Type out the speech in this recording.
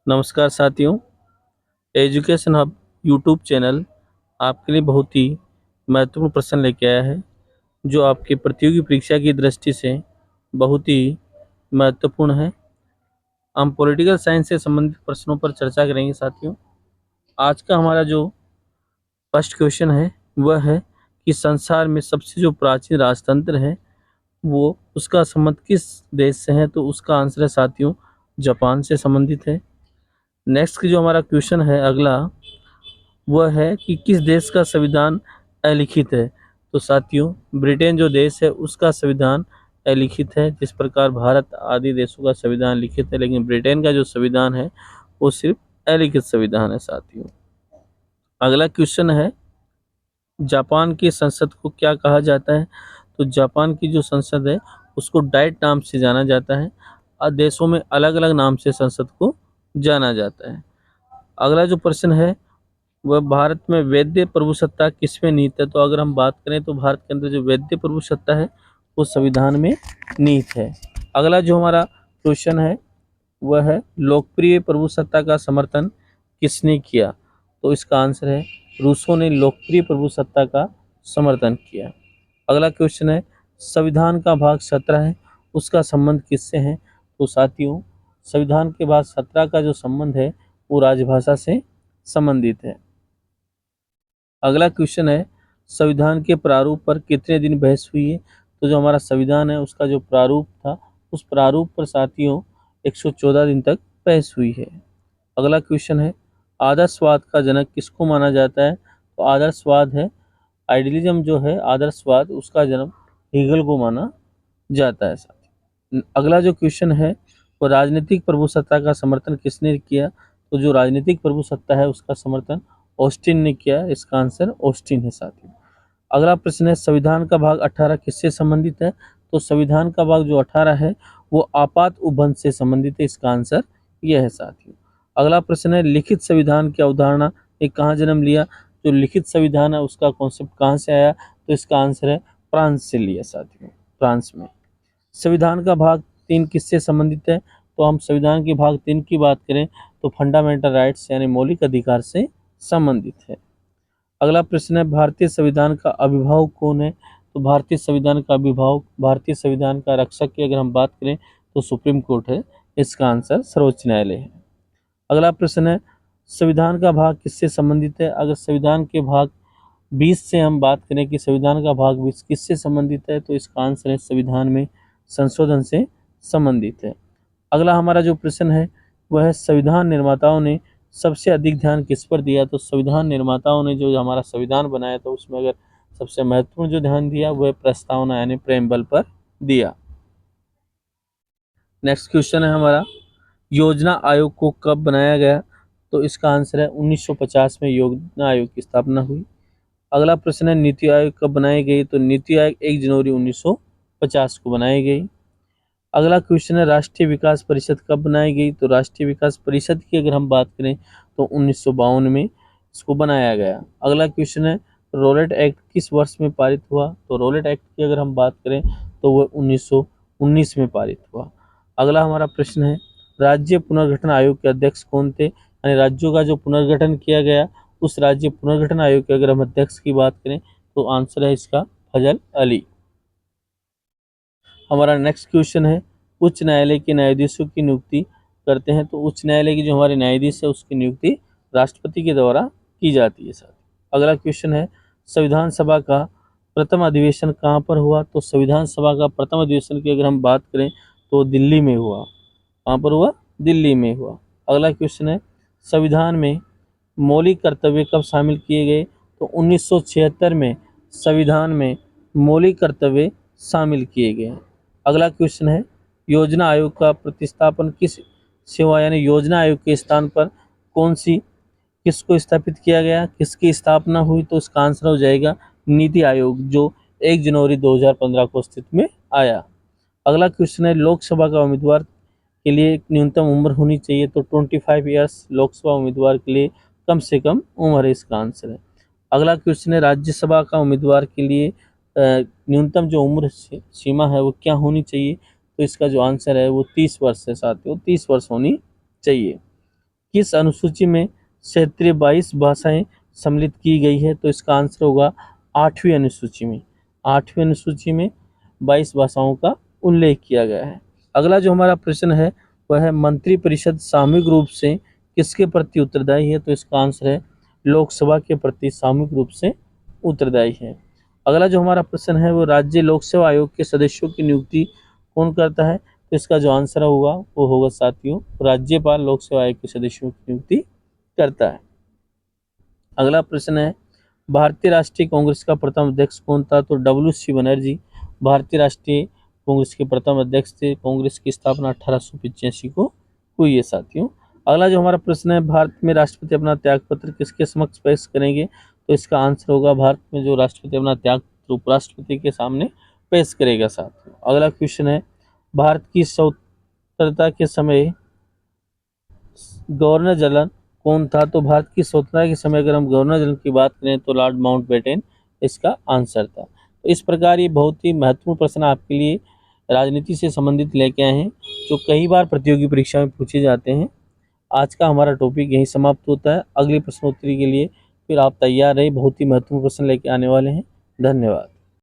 नमस्कार साथियों। Education hub YouTube channel आपके लिए बहुत ही महत्वपूर्ण प्रश्न लेके आया है, जो आपकी प्रतियोगी परीक्षा की दृष्टि से बहुत ही महत्वपूर्ण है। हम पॉलिटिकल साइंस से संबंधित प्रश्नों पर चर्चा करेंगे साथियों। आज का हमारा जो फर्स्ट क्वेश्चन है वह है कि संसार में सबसे जो प्राचीन राजतंत्र है वो उसका संबंध किस देश से है, तो उसका आंसर है साथियों जापान से संबंधित है। नेक्स्ट जो हमारा क्वेश्चन है अगला, वह है कि किस देश का संविधान अलिखित है। तो साथियों ब्रिटेन जो देश है उसका संविधान अलिखित है। जिस प्रकार भारत आदि देशों का संविधान लिखित है, लेकिन ब्रिटेन का जो संविधान है वो सिर्फ अलिखित संविधान है साथियों। अगला क्वेश्चन है जापान की संसद को क्या कहा जाता है। तो जापान की जो संसद है उसको डाइट नाम से जाना जाता है और देशों में अलग अलग नाम से संसद को जाना जाता है। अगला जो प्रश्न है वह भारत में वैद्य प्रभुसत्ता किसमें निहित है। तो अगर हम बात करें तो भारत के अंदर जो वैद्य प्रभुसत्ता है वो संविधान में निहित है। अगला जो हमारा क्वेश्चन है वह है लोकप्रिय प्रभुसत्ता का समर्थन किसने किया। तो इसका आंसर है रूसों ने लोकप्रिय प्रभुसत्ता का समर्थन किया। अगला क्वेश्चन है संविधान का भाग 17 है उसका संबंध किससे है। तो साथियों संविधान के भाग 17 का जो संबंध है वो राजभाषा से संबंधित है। अगला क्वेश्चन है संविधान के प्रारूप पर कितने दिन बहस हुई है। तो जो हमारा संविधान है उसका जो प्रारूप था उस प्रारूप पर साथियों 114 दिन तक बहस हुई है। अगला क्वेश्चन है आदर्शवाद का जनक किसको माना जाता है। तो आदर्शवाद है आइडियलिज्म जो है आदर्शवाद उसका जन्म हेगल को माना जाता है साथियों। अगला जो क्वेश्चन है वो राजनीतिक प्रभुसत्ता का समर्थन किसने किया। तो जो राजनीतिक प्रभुसत्ता है उसका समर्थन ऑस्टिन ने किया। इसका आंसर ऑस्टिन है साथियों। अगला प्रश्न है संविधान का भाग 18 किससे संबंधित है। तो संविधान का भाग जो 18 है वो आपात उपबंध से संबंधित है। इसका आंसर यह है साथियों। अगला प्रश्न है लिखित संविधान की अवधारणा ये कहाँ जन्म लिया। जो लिखित संविधान है उसका कॉन्सेप्ट कहाँ से आया। तो इसका आंसर है फ्रांस से लिया साथियों, फ्रांस में। संविधान का भाग 3 किससे संबंधित है। तो हम संविधान के भाग 3 की बात करें तो फंडामेंटल राइट्स यानी मौलिक अधिकार से संबंधित है। अगला प्रश्न है भारतीय संविधान का अभिभावक कौन है। तो भारतीय संविधान का अभिभावक, भारतीय संविधान का रक्षक की अगर हम बात करें तो सुप्रीम कोर्ट है। इसका आंसर सर्वोच्च न्यायालय है। अगला प्रश्न है संविधान का भाग किससे संबंधित है। अगर संविधान के भाग 20 से हम बात करें कि संविधान का भाग 20 किससे संबंधित है, तो इसका आंसर है संविधान में संशोधन से संबंधित है। अगला हमारा जो प्रश्न है वह है संविधान निर्माताओं ने सबसे अधिक ध्यान किस पर दिया। तो संविधान निर्माताओं ने जो हमारा संविधान बनाया था उसमें अगर सबसे महत्वपूर्ण जो ध्यान दिया वह प्रस्तावना यानी प्रेमबल पर दिया। नेक्स्ट क्वेश्चन है हमारा योजना आयोग को कब बनाया गया। तो इसका आंसर है 1950 में योजना आयोग की स्थापना हुई। अगला प्रश्न है नीति आयोग कब बनाई गई। तो नीति आयोग 1 जनवरी 1950 को बनाई गई। अगला क्वेश्चन है राष्ट्रीय विकास परिषद कब बनाई गई। तो राष्ट्रीय विकास परिषद की अगर हम बात करें तो 1952 में इसको बनाया गया। अगला क्वेश्चन है रोलेट एक्ट किस वर्ष में पारित हुआ। तो रोलेट एक्ट की अगर हम बात करें तो वह 1919 में पारित हुआ। अगला हमारा प्रश्न है राज्य पुनर्गठन आयोग के अध्यक्ष कौन थे। यानी राज्यों का जो पुनर्गठन किया गया उस राज्य पुनर्गठन आयोग के अगर हम अध्यक्ष की बात करें तो आंसर है इसका फजल अली। हमारा नेक्स्ट क्वेश्चन है उच्च न्यायालय के न्यायाधीशों की नियुक्ति करते हैं। तो उच्च न्यायालय की जो हमारे न्यायाधीश है उसकी नियुक्ति राष्ट्रपति के द्वारा की जाती है साथ। अगला क्वेश्चन है संविधान सभा का प्रथम अधिवेशन कहाँ पर हुआ। तो संविधान सभा का प्रथम अधिवेशन की अगर हम बात करें तो दिल्ली में हुआ। कहाँ पर हुआ, दिल्ली में हुआ। अगला क्वेश्चन है संविधान में मौलिक कर्तव्य कब शामिल किए गए। तो 1976 में संविधान में मौलिक कर्तव्य शामिल किए गए हैं। अगला क्वेश्चन है योजना आयोग का प्रतिस्थापन किस सेवा यानी योजना आयोग के स्थान पर कौन सी किसको स्थापित किया गया, किसकी स्थापना हुई। तो इसका आंसर हो जाएगा नीति आयोग जो 1 जनवरी 2015 को अस्तित्व में आया। अगला क्वेश्चन है लोकसभा का उम्मीदवार के लिए एक न्यूनतम उम्र होनी चाहिए। तो 25 ईयर्स लोकसभा उम्मीदवार के लिए कम से कम उम्र है। इसका आंसर है। अगला क्वेश्चन है राज्यसभा का उम्मीदवार के लिए न्यूनतम जो उम्र सीमा है वो क्या होनी चाहिए। तो इसका जो आंसर है वो 30 वर्ष है साथियों, 30 वर्ष होनी चाहिए। किस अनुसूची में क्षेत्रीय 22 भाषाएं सम्मिलित की गई है? तो इसका आंसर होगा 8वीं अनुसूची में। 8वीं अनुसूची में 22 भाषाओं का उल्लेख किया गया है। अगला जो हमारा प्रश्न है वह है मंत्रिपरिषद सामूहिक रूप से किसके प्रति उत्तरदायी है? तो इसका आंसर है लोकसभा के प्रति सामूहिक रूप से उत्तरदायी है। अगला जो हमारा प्रश्न है वो राज्य लोक सेवा आयोग के सदस्यों की नियुक्ति कौन करता है? तो इसका जो आंसर होगा वो होगा साथियों राज्यपाल लोक सेवा आयोग के सदस्यों की नियुक्ति करता है। अगला प्रश्न है भारतीय राष्ट्रीय कांग्रेस का प्रथम अध्यक्ष कौन था? तो WC बनर्जी भारतीय राष्ट्रीय कांग्रेस के प्रथम अध्यक्ष थे। कांग्रेस की स्थापना 1885 को हुई है साथियों। अगला जो हमारा प्रश्न है भारत में राष्ट्रपति अपना त्यागपत्र किसके समक्ष पेश करेंगे? तो इसका आंसर होगा भारत में जो राष्ट्रपति अपना त्यागपत्र उपराष्ट्रपति के सामने पेश करेगा साथियों। अगला क्वेश्चन है भारत की स्वतंत्रता के समय गवर्नर जनरल कौन था? तो भारत की स्वतंत्रता के समय अगर हम गवर्नर जनरल की बात करें तो लॉर्ड माउंटबेटन इसका आंसर था। तो इस प्रकार ये बहुत ही महत्वपूर्ण प्रश्न आपके लिए राजनीति से संबंधित लेके आए हैं जो कई बार प्रतियोगी परीक्षा में पूछे जाते हैं। आज का हमारा टॉपिक यहीं समाप्त होता है। अगली प्रश्नोत्तरी के लिए फिर आप तैयार रहे, बहुत ही महत्वपूर्ण प्रश्न लेके आने वाले हैं। धन्यवाद।